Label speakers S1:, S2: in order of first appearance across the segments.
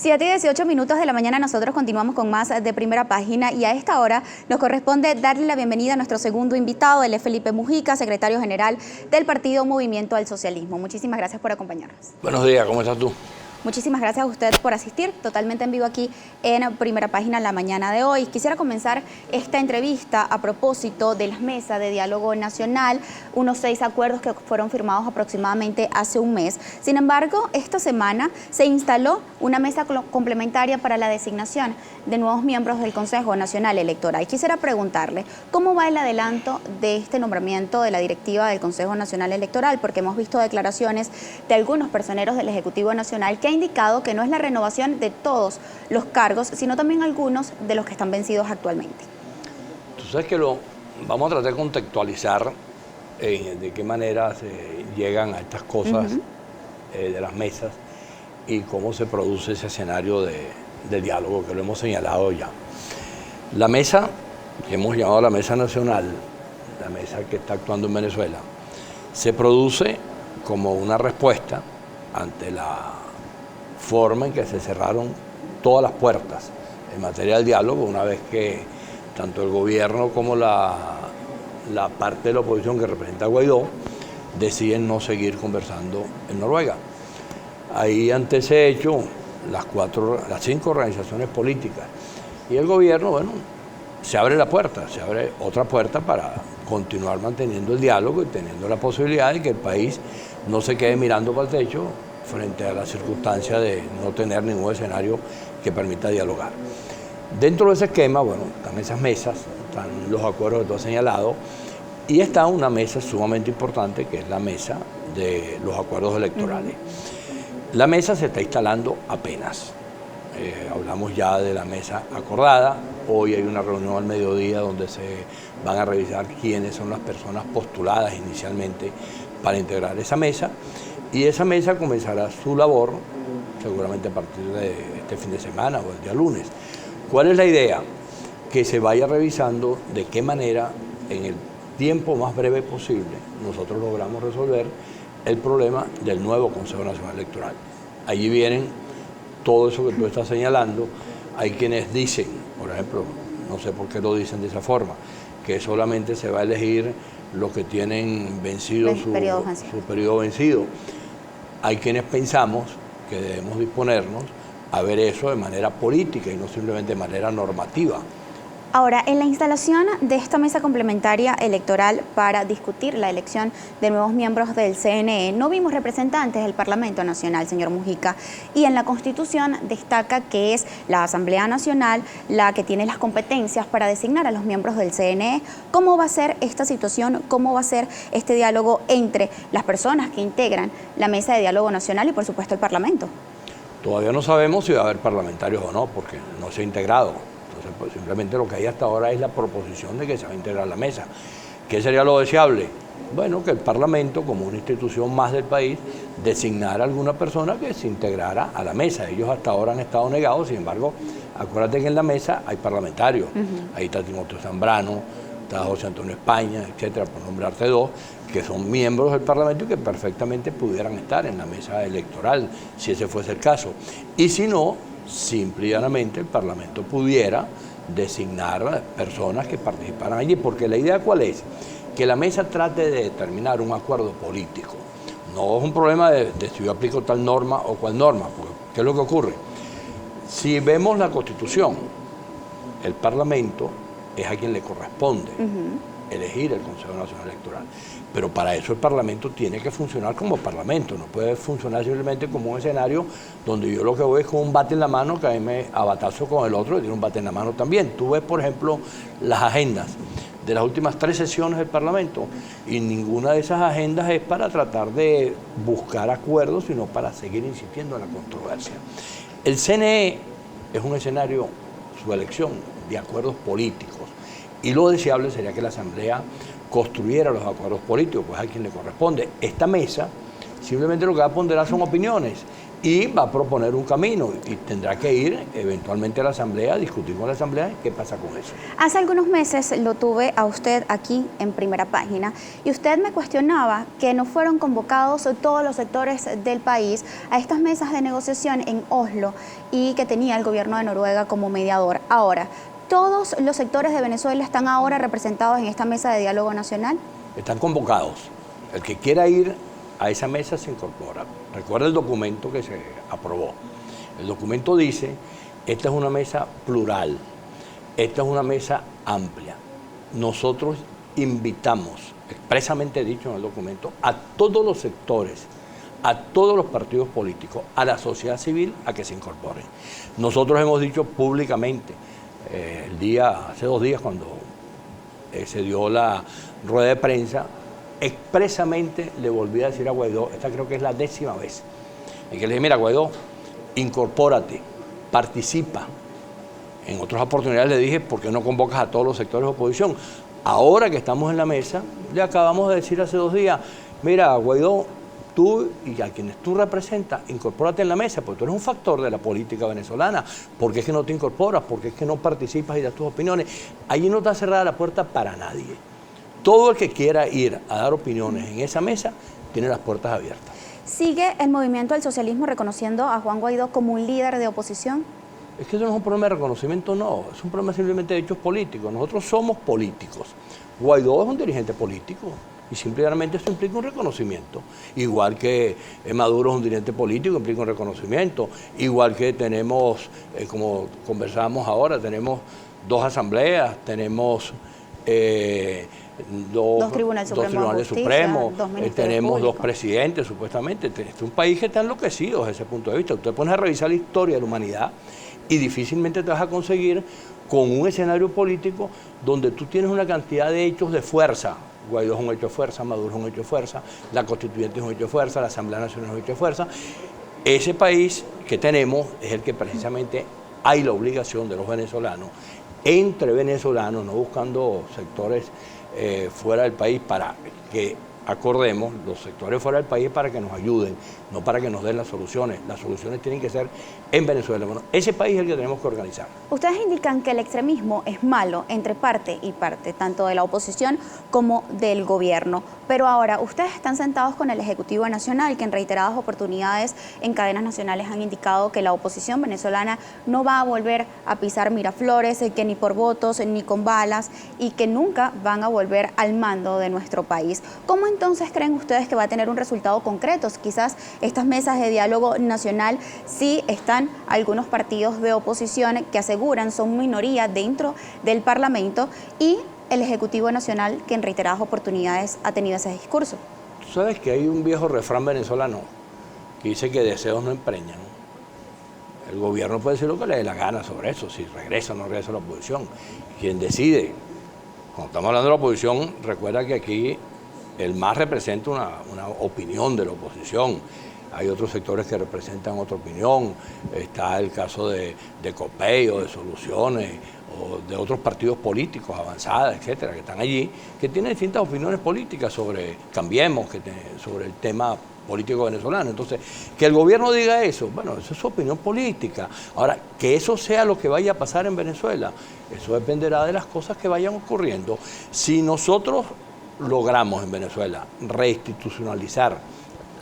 S1: 7:18 de la mañana, nosotros continuamos con más de Primera Página y a esta hora nos corresponde darle la bienvenida a nuestro segundo invitado, él es Felipe Mujica, secretario general del partido Movimiento al Socialismo. Muchísimas gracias por acompañarnos.
S2: Buenos días, ¿cómo estás tú?
S1: Muchísimas gracias a usted por asistir totalmente en vivo aquí en Primera Página la mañana de hoy. Quisiera comenzar esta entrevista a propósito de las mesas de diálogo nacional, unos 6 acuerdos que fueron firmados aproximadamente hace un mes. Sin embargo, esta semana se instaló una mesa complementaria para la designación de nuevos miembros del Consejo Nacional Electoral. Quisiera preguntarle, ¿cómo va el adelanto de este nombramiento de la directiva del Consejo Nacional Electoral? Porque hemos visto declaraciones de algunos personeros del Ejecutivo Nacional que ha indicado que no es la renovación de todos los cargos, sino también algunos de los que están vencidos actualmente.
S2: Tú sabes que vamos a tratar de contextualizar de qué manera se llegan a estas cosas de las mesas y cómo se produce ese escenario de diálogo que lo hemos señalado ya. La mesa, que hemos llamado la Mesa Nacional, la mesa que está actuando en Venezuela, se produce como una respuesta ante la forma en que se cerraron todas las puertas en materia del diálogo, una vez que tanto el gobierno como la parte de la oposición que representa a Guaidó deciden no seguir conversando en Noruega. Ahí ante ese hecho, las 5 organizaciones políticas y el gobierno, bueno, se abre la puerta, se abre otra puerta para continuar manteniendo el diálogo y teniendo la posibilidad de que el país no se quede mirando para el techo frente a la circunstancia de no tener ningún escenario que permita dialogar. Dentro de ese esquema, bueno, están esas mesas, están los acuerdos que tú has señalado, y está una mesa sumamente importante, que es la mesa de los acuerdos electorales. La mesa se está instalando apenas. Hablamos ya de la mesa acordada. Hoy hay una reunión al mediodía donde se van a revisar quiénes son las personas postuladas inicialmente para integrar esa mesa. Y esa mesa comenzará su labor seguramente a partir de este fin de semana o el día lunes. ¿Cuál es la idea? Que se vaya revisando de qué manera en el tiempo más breve posible nosotros logramos resolver el problema del nuevo Consejo Nacional Electoral. Allí vienen todo eso que tú estás señalando. Hay quienes dicen, por ejemplo, no sé por qué lo dicen de esa forma, que solamente se va a elegir los que tienen vencido su periodo vencido. Hay quienes pensamos que debemos disponernos a ver eso de manera política y no simplemente de manera normativa.
S1: Ahora, en la instalación de esta mesa complementaria electoral para discutir la elección de nuevos miembros del CNE, no vimos representantes del Parlamento Nacional, señor Mujica, y en la Constitución destaca que es la Asamblea Nacional la que tiene las competencias para designar a los miembros del CNE. ¿Cómo va a ser esta situación? ¿Cómo va a ser este diálogo entre las personas que integran la mesa de diálogo nacional y, por supuesto, el Parlamento?
S2: Todavía no sabemos si va a haber parlamentarios o no, porque no se ha integrado. Entonces, pues, simplemente lo que hay hasta ahora es la proposición de que se va a integrar la mesa. ¿Qué sería lo deseable? Bueno, que el Parlamento, como una institución más del país, designara a alguna persona que se integrara a la mesa. Ellos hasta ahora han estado negados, sin embargo, acuérdate que en la mesa hay parlamentarios. Ahí está Timoteo Zambrano, está José Antonio España, etcétera, por nombrarte 2, que son miembros del Parlamento y que perfectamente pudieran estar en la mesa electoral, si ese fuese el caso. Y si no, simple y llanamente el Parlamento pudiera designar personas que participaran allí, porque la idea ¿cuál es? Que la mesa trate de determinar un acuerdo político. No es un problema de si yo aplico tal norma o cual norma, porque ¿qué es lo que ocurre? Si vemos la Constitución, el Parlamento es a quien le corresponde elegir el Consejo Nacional Electoral. Pero para eso el Parlamento tiene que funcionar como Parlamento, no puede funcionar simplemente como un escenario donde yo lo que voy es con un bate en la mano, que a mí me abatazo con el otro y tiene un bate en la mano también. Tú ves, por ejemplo, las agendas de las últimas 3 sesiones del Parlamento y ninguna de esas agendas es para tratar de buscar acuerdos, sino para seguir insistiendo en la controversia. El CNE es un escenario, su elección, de acuerdos políticos. Y lo deseable sería que la Asamblea construyera los acuerdos políticos, pues a quien le corresponde. Esta mesa simplemente lo que va a ponderar son opiniones y va a proponer un camino y tendrá que ir eventualmente a la Asamblea, a discutir con la Asamblea qué pasa con eso.
S1: Hace algunos meses lo tuve a usted aquí en Primera Página y usted me cuestionaba que no fueron convocados todos los sectores del país a estas mesas de negociación en Oslo y que tenía el gobierno de Noruega como mediador. Ahora, ¿todos los sectores de Venezuela están ahora representados en esta mesa de diálogo nacional?
S2: Están convocados. El que quiera ir a esa mesa se incorpora. Recuerda el documento que se aprobó. El documento dice, esta es una mesa plural, esta es una mesa amplia. Nosotros invitamos, expresamente dicho en el documento, a todos los sectores, a todos los partidos políticos, a la sociedad civil, a que se incorporen. Nosotros hemos dicho públicamente, hace 2 días cuando se dio la rueda de prensa, expresamente le volví a decir a Guaidó, esta creo que es la 10ª vez, en que le dije, mira Guaidó, incorpórate, participa. En otras oportunidades le dije, ¿por qué no convocas a todos los sectores de oposición? Ahora que estamos en la mesa, le acabamos de decir hace 2 días, mira Guaidó, tú y a quienes tú representas, incorpórate en la mesa, porque tú eres un factor de la política venezolana. ¿Por qué es que no te incorporas? ¿Por qué es que no participas y das tus opiniones? Allí no está cerrada la puerta para nadie. Todo el que quiera ir a dar opiniones en esa mesa tiene las puertas abiertas.
S1: ¿Sigue el movimiento del socialismo reconociendo a Juan Guaidó como un líder de oposición?
S2: Es que eso no es un problema de reconocimiento, no. Es un problema simplemente de hechos políticos. Nosotros somos políticos. Guaidó es un dirigente político y simplemente eso implica un reconocimiento. Igual que Maduro es un dirigente político, implica un reconocimiento. Igual que tenemos, como conversábamos ahora, tenemos 2 asambleas, tenemos dos tribunales supremos, tenemos 2 presidentes, supuestamente. Este es un país que está enloquecido desde ese punto de vista. Usted pones a revisar la historia de la humanidad y difícilmente te vas a conseguir con un escenario político donde tú tienes una cantidad de hechos de fuerza. Guaidó es un hecho de fuerza, Maduro es un hecho de fuerza, la Constituyente es un hecho de fuerza, la Asamblea Nacional es un hecho de fuerza. Ese país que tenemos es el que precisamente hay la obligación de los venezolanos, entre venezolanos, no buscando sectores fuera del país para que acordemos, los sectores fuera del país para que nos ayuden, no para que nos den las soluciones. Las soluciones tienen que ser en Venezuela. Bueno, ese país es el que tenemos que organizar.
S1: Ustedes indican que el extremismo es malo entre parte y parte, tanto de la oposición como del gobierno. Pero ahora, ustedes están sentados con el Ejecutivo Nacional, que en reiteradas oportunidades en cadenas nacionales han indicado que la oposición venezolana no va a volver a pisar Miraflores, que ni por votos ni con balas, y que nunca van a volver al mando de nuestro país. ¿Cómo entonces creen ustedes que va a tener un resultado concreto? Quizás estas mesas de diálogo nacional sí están algunos partidos de oposición que aseguran son minoría dentro del Parlamento y el Ejecutivo Nacional que en reiteradas oportunidades ha tenido ese discurso.
S2: Tú sabes que hay un viejo refrán venezolano que dice que deseos no empreñan. El gobierno puede decir lo que le dé la gana sobre eso, si regresa o no regresa a la oposición. Quien decide, cuando estamos hablando de la oposición, recuerda que aquí el MAS representa una opinión de la oposición. Hay otros sectores que representan otra opinión. Está el caso de COPEI o de Soluciones o de otros partidos políticos, Avanzada, etcétera, que están allí, que tienen distintas opiniones políticas sobre Cambiemos, sobre el tema político venezolano. Entonces, que el gobierno diga eso, bueno, eso es su opinión política. Ahora, que eso sea lo que vaya a pasar en Venezuela, eso dependerá de las cosas que vayan ocurriendo. Si nosotros logramos en Venezuela reinstitucionalizar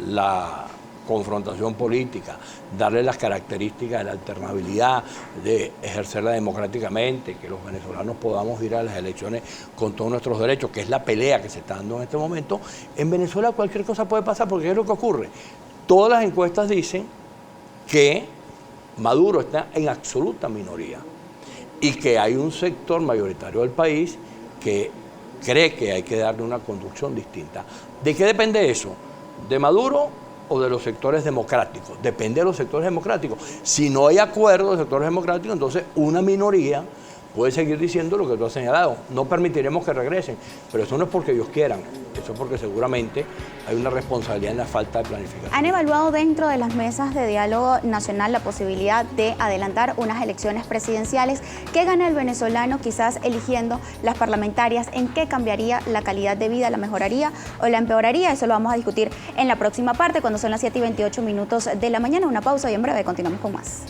S2: la confrontación política, darle las características de la alternabilidad, de ejercerla democráticamente, que los venezolanos podamos ir a las elecciones con todos nuestros derechos, que es la pelea que se está dando en este momento, en Venezuela cualquier cosa puede pasar, porque ¿qué es lo que ocurre? Todas las encuestas dicen que Maduro está en absoluta minoría y que hay un sector mayoritario del país que cree que hay que darle una conducción distinta. ¿De qué depende eso? ¿De Maduro o de los sectores democráticos? Depende de los sectores democráticos. Si no hay acuerdo de sectores democráticos, entonces una minoría puede seguir diciendo lo que tú has señalado. No permitiremos que regresen, pero eso no es porque ellos quieran, eso es porque seguramente hay una responsabilidad en la falta de planificación.
S1: ¿Han evaluado dentro de las mesas de diálogo nacional la posibilidad de adelantar unas elecciones presidenciales? ¿Qué gana el venezolano quizás eligiendo las parlamentarias? ¿En qué cambiaría la calidad de vida? ¿La mejoraría o la empeoraría? Eso lo vamos a discutir en la próxima parte, cuando son las 7:28 de la mañana. Una pausa y en breve continuamos con más.